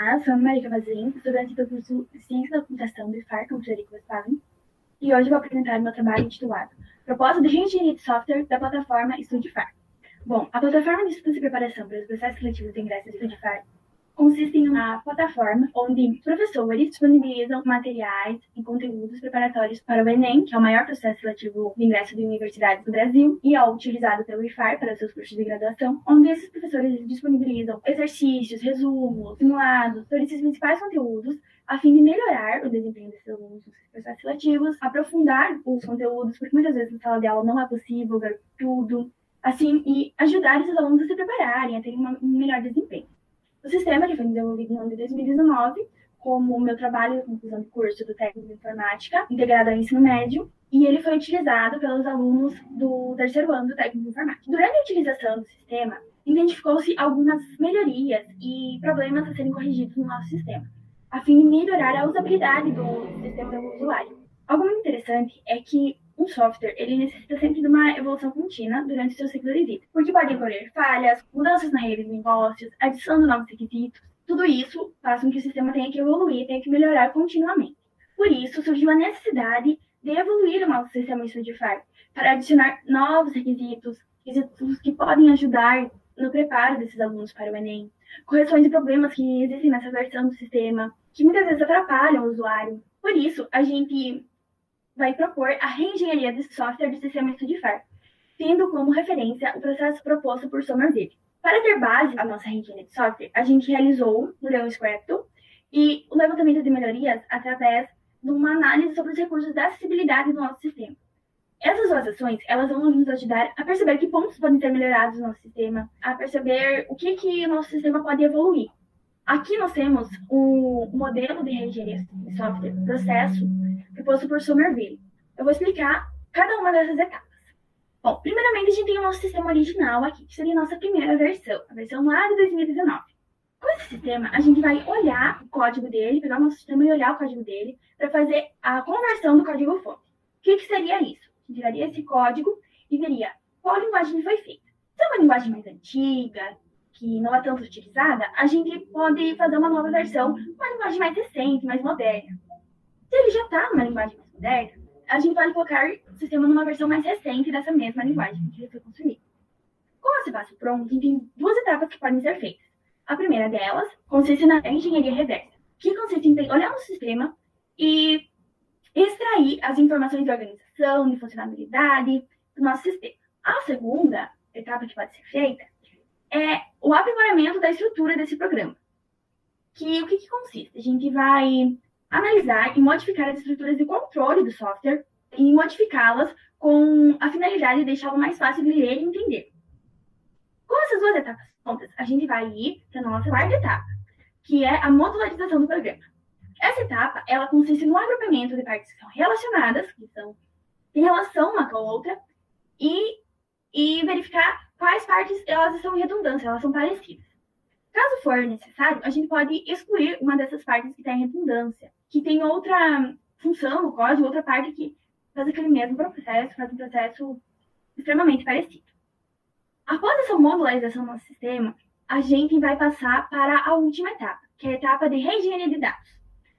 Olá, sou a Maria Cavazin, estudante do curso de Ciência da Computação do IFAR, como Frederico Westphalen, e hoje vou apresentar meu trabalho intitulado Proposta de Reengenharia de Software da plataforma StudiFAR. Bom, a plataforma de estudos e preparação para os processos seletivos de ingresso do StudiFAR consiste em uma plataforma onde professores disponibilizam materiais e conteúdos preparatórios para o Enem, que é o maior processo seletivo de ingresso de universidades do Brasil, e é utilizado pelo IFAR para seus cursos de graduação, onde esses professores disponibilizam exercícios, resumos, simulados, sobre esses principais conteúdos, a fim de melhorar o desempenho desses alunos nos processos seletivos, aprofundar os conteúdos, porque muitas vezes na sala de aula não é possível ver tudo, assim, e ajudar esses alunos a se prepararem, a terem um melhor desempenho. O sistema, que foi desenvolvido no ano de 2019, como meu trabalho de conclusão de curso do técnico de informática, integrado ao ensino médio, e ele foi utilizado pelos alunos do terceiro ano do técnico de informática. Durante a utilização do sistema, identificou-se algumas melhorias e problemas a serem corrigidos no nosso sistema, a fim de melhorar a usabilidade do sistema do usuário. Algo muito interessante é que um software ele necessita sempre de uma evolução contínua durante o seu ciclo de vida, porque pode ocorrer falhas, mudanças na rede de negócios, adição de novos requisitos. Tudo isso faz com que o sistema tenha que evoluir, tenha que melhorar continuamente. Por isso, surgiu a necessidade de evoluir o nosso sistema StudiFAR para adicionar novos requisitos que podem ajudar no preparo desses alunos para o Enem, correções de problemas que existem nessa versão do sistema, que muitas vezes atrapalham o usuário. Por isso, a gente vai propor a reengenharia de software do sistema StudiFAR, tendo como referência o processo proposto por Somerville. Para ter base a nossa reengenharia de software, a gente realizou no Leon Scripto e o levantamento de melhorias através de uma análise sobre os recursos da acessibilidade do nosso sistema. Essas duas ações, elas vão nos ajudar a perceber que pontos podem ser melhorados no nosso sistema, a perceber o que o nosso sistema pode evoluir. Aqui nós temos o modelo de reengenharia de software, processo, proposto por Somerville. Eu vou explicar cada uma dessas etapas. Bom, primeiramente a gente tem o nosso sistema original aqui, que seria a nossa primeira versão, a versão lá de 2019. Com esse sistema, a gente vai olhar o código dele, pegar o nosso sistema e olhar o código dele, para fazer a conversão do código-fonte. O que seria isso? A gente tiraria esse código e veria qual linguagem foi feita. Se é uma linguagem mais antiga, que não é tanto utilizada, a gente pode fazer uma nova versão, uma linguagem mais recente, mais moderna. Se ele já está numa linguagem mais moderna, a gente pode colocar o sistema numa versão mais recente dessa mesma linguagem que ele foi construído. Com esse passo pronto, a gente tem duas etapas que podem ser feitas. A primeira delas consiste na engenharia reversa, que consiste em olhar o sistema e extrair as informações de organização, de funcionalidade do nosso sistema. A segunda etapa que pode ser feita é o aprimoramento da estrutura desse programa. O que consiste? A gente vai analisar e modificar as estruturas de controle do software e modificá-las com a finalidade de deixá-lo mais fácil de ler e entender. Com essas duas etapas prontas, a gente vai ir para a nossa quarta etapa, que é a modularização do programa. Essa etapa, ela consiste no agrupamento de partes que são relacionadas, que são em relação uma com a outra, e verificar quais partes elas são em redundância, elas são parecidas. Caso for necessário, a gente pode excluir uma dessas partes que está em redundância, que tem outra função no código, outra parte que faz aquele mesmo processo, faz um processo extremamente parecido. Após essa modularização do nosso sistema, a gente vai passar para a última etapa, que é a etapa de reengenharia de dados.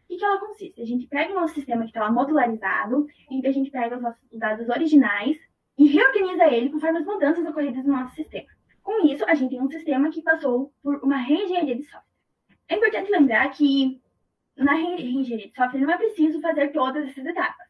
O que ela consiste? A gente pega o nosso sistema que está lá modularizado, e a gente pega os nossos dados originais e reorganiza ele conforme as mudanças ocorridas no nosso sistema. Com isso, a gente tem um sistema que passou por uma reengenharia de software. É importante lembrar que na reengenharia de software não é preciso fazer todas essas etapas.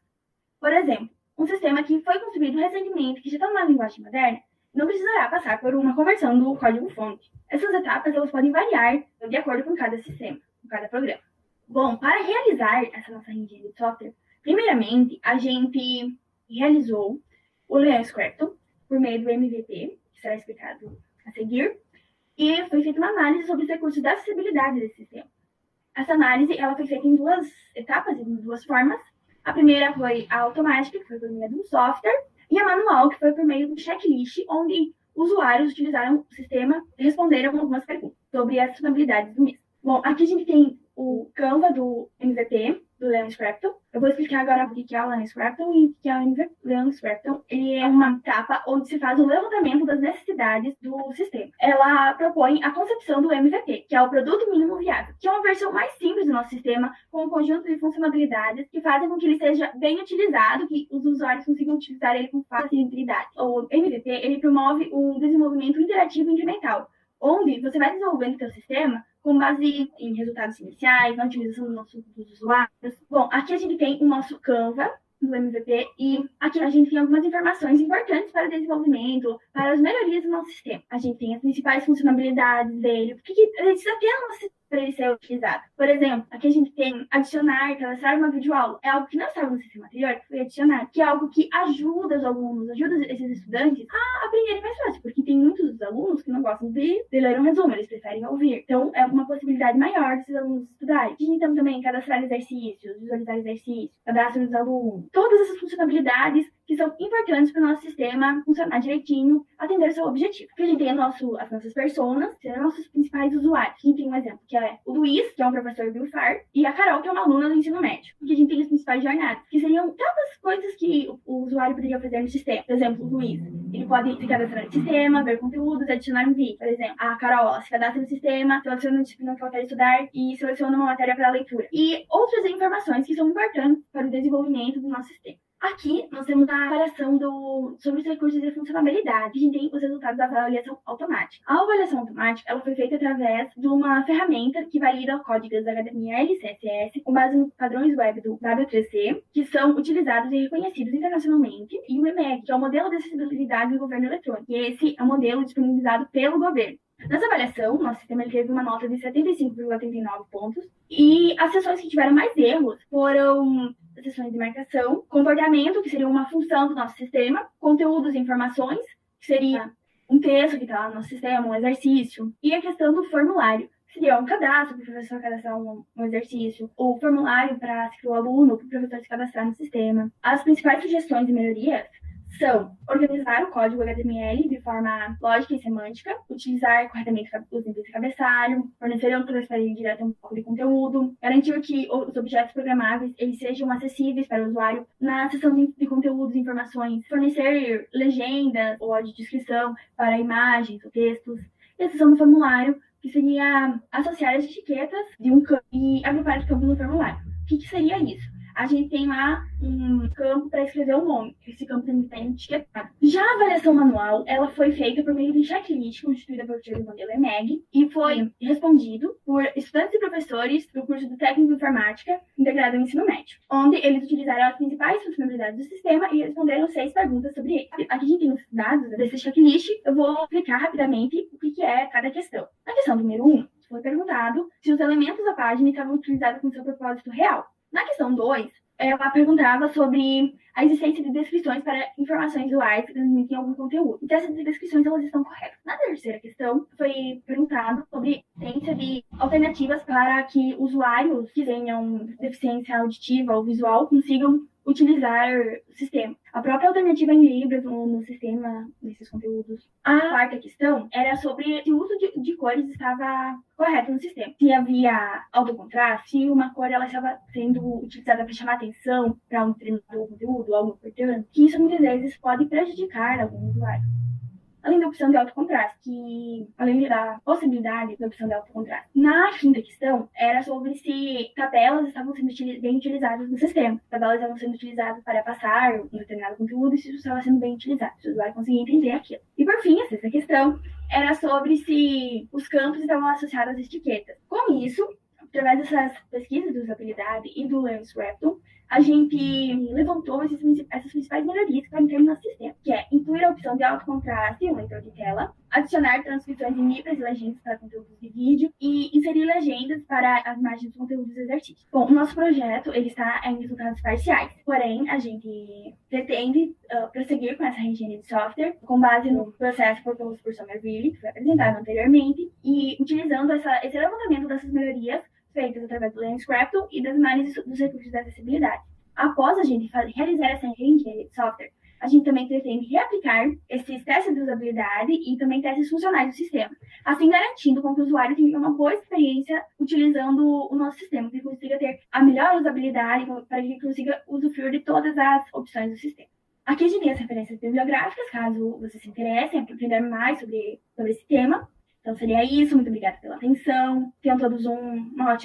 Por exemplo, um sistema que foi construído recentemente, que já está numa linguagem moderna, não precisará passar por uma conversão do código-fonte. Essas etapas elas podem variar de acordo com cada sistema, com cada programa. Bom, para realizar essa nossa reengenharia de software, primeiramente, a gente realizou o Leon Scripto por meio do MVP, que será explicado a seguir, e foi feita uma análise sobre os recursos da acessibilidade desse sistema. Essa análise ela foi feita em duas etapas, em duas formas. A primeira foi a automática, que foi por meio de um software, e a manual, que foi por meio do checklist, onde usuários utilizaram o sistema e responderam algumas perguntas sobre as funcionalidades do mesmo. Bom, aqui a gente tem o Canva do MVP, do Leon Scrapton. Eu vou explicar agora o que é o Leon Scrapton e o que é o MVP. Leon Scrapton, ele é uma etapa onde se faz o levantamento das necessidades do sistema. Ela propõe a concepção do MVP, que é o produto mínimo viável, que é uma versão mais simples do nosso sistema, com um conjunto de funcionalidades que fazem com que ele seja bem utilizado, que os usuários consigam utilizar ele com facilidade. O MVP, ele promove um desenvolvimento interativo e incremental, onde você vai desenvolvendo o seu sistema com base em resultados iniciais, na utilização dos usuários. Bom, aqui a gente tem o nosso Canva do MVP e aqui a gente tem algumas informações importantes para o desenvolvimento, para as melhorias do nosso sistema. A gente tem as principais funcionalidades dele, o que precisa ter para ele ser utilizado. Por exemplo, aqui a gente tem adicionar, cadastrar uma videoaula. É algo que não estava no sistema anterior, que foi adicionar, que é algo que ajuda os alunos, ajuda esses estudantes a aprenderem mais fácil, porque tem muitos alunos que não gostam de ler um resumo, eles preferem ouvir. Então, é uma possibilidade maior desses alunos estudarem. A gente tem também cadastrar exercícios, visualizar exercícios, cadastro dos alunos. Todas essas funcionalidades que são importantes para o nosso sistema funcionar direitinho, atender o seu objetivo. Aqui a gente tem as nossas personas, que são nossos principais usuários. A gente tem um exemplo, que é o Luiz, que é um professor do UFAR, e a Carol, que é uma aluna do ensino médio. Aqui a gente tem as principais jornadas, que seriam tantas coisas que o usuário poderia fazer no sistema. Por exemplo, o Luiz, ele pode se cadastrar no sistema, ver conteúdos, adicionar um vídeo. Por exemplo, a Carol, ela se cadastra no sistema, seleciona a disciplina que ela quer estudar e seleciona uma matéria para leitura. E outras informações que são importantes para o desenvolvimento do nosso sistema. Aqui, nós temos a avaliação sobre os recursos e funcionalidade. A gente tem os resultados da avaliação automática. A avaliação automática ela foi feita através de uma ferramenta que valida códigos HTML e CSS com base nos padrões web do W3C, que são utilizados e reconhecidos internacionalmente, e o EMEG, que é o modelo de acessibilidade do governo eletrônico. E esse é o modelo disponibilizado pelo governo. Nessa avaliação, nosso sistema teve uma nota de 75,89 pontos, e as sessões que tiveram mais erros foram as sessões de marcação, comportamento, que seria uma função do nosso sistema, conteúdos e informações, que seria um texto que está lá no nosso sistema, um exercício, e a questão do formulário, que seria um cadastro para o professor cadastrar um exercício, ou formulário para o aluno, para o professor se cadastrar no sistema. As principais sugestões e melhorias são organizar o código HTML de forma lógica e semântica, utilizar corretamente os níveis de cabeçalho, fornecer um transferir direto um pouco de conteúdo, garantir que os objetos programáveis eles sejam acessíveis para o usuário na seção de conteúdos e informações, fornecer legendas ou audiodescrição para imagens ou textos, e a seção do formulário, que seria associar as etiquetas de um campo e agrupar os campos no formulário. O que seria isso? A gente tem lá um campo para escrever o nome. Esse campo tem que estar etiquetado. Já a avaliação manual, ela foi feita por meio de checklist constituída a partir do modelo EMEG e foi respondido por estudantes e professores do curso do técnico de informática integrado ao ensino médio, onde eles utilizaram as principais funcionalidades do sistema e responderam 6 perguntas sobre ele. Aqui a gente tem os dados desse checklist. Eu vou explicar rapidamente o que é cada questão. Na questão número 1, foi perguntado se os elementos da página estavam utilizados com seu propósito real. Na questão 2, ela perguntava sobre a existência de descrições para informações visuais que transmitem algum conteúdo. Então, essas descrições elas estão corretas. Na terceira questão, foi perguntado sobre a existência de alternativas para que usuários que tenham deficiência auditiva ou visual consigam utilizar o sistema. A própria alternativa em Libras no sistema, nesses conteúdos. A quarta questão era sobre se o uso de cores estava correto no sistema. Se havia autocontraste, se uma cor ela estava sendo utilizada para chamar atenção para um determinado conteúdo, algo importante, que isso muitas vezes pode prejudicar algum usuário. Além da opção de autocontraste, que além da possibilidade da opção de autocontraste. Na quinta questão, era sobre se tabelas estavam sendo bem utilizadas no sistema. Tabelas estavam sendo utilizadas para passar um determinado conteúdo e se isso estava sendo bem utilizado, se o usuário conseguia entender aquilo. E por fim, a sexta questão era sobre se os campos estavam associados às etiquetas. Com isso, através dessas pesquisas de usabilidade e do Leon Scrapton, a gente levantou essas principais melhorias para entrar no nosso sistema, que é incluir a opção de autocontraste em um leitor de tela, adicionar transcrições em libras e legendas para conteúdos de vídeo e inserir legendas para as imagens dos conteúdos do exercício. Bom, o nosso projeto ele está em resultados parciais, porém a gente pretende prosseguir com essa reengenharia de software com base no processo proposto por Somerville, que foi apresentado anteriormente, e utilizando esse levantamento dessas melhorias feitas através do Leon Scrapton e das análises dos recursos de acessibilidade. Após a gente realizar essa reengenharia de software, A gente também pretende reaplicar esses testes de usabilidade e também testes funcionais do sistema, assim garantindo com que o usuário tenha uma boa experiência utilizando o nosso sistema, que consiga ter a melhor usabilidade, para que consiga usufruir de todas as opções do sistema. Aqui a gente tem as referências bibliográficas, caso vocês se interessem em aprender mais sobre esse tema. Então seria isso, muito obrigada pela atenção, tenham todos uma ótima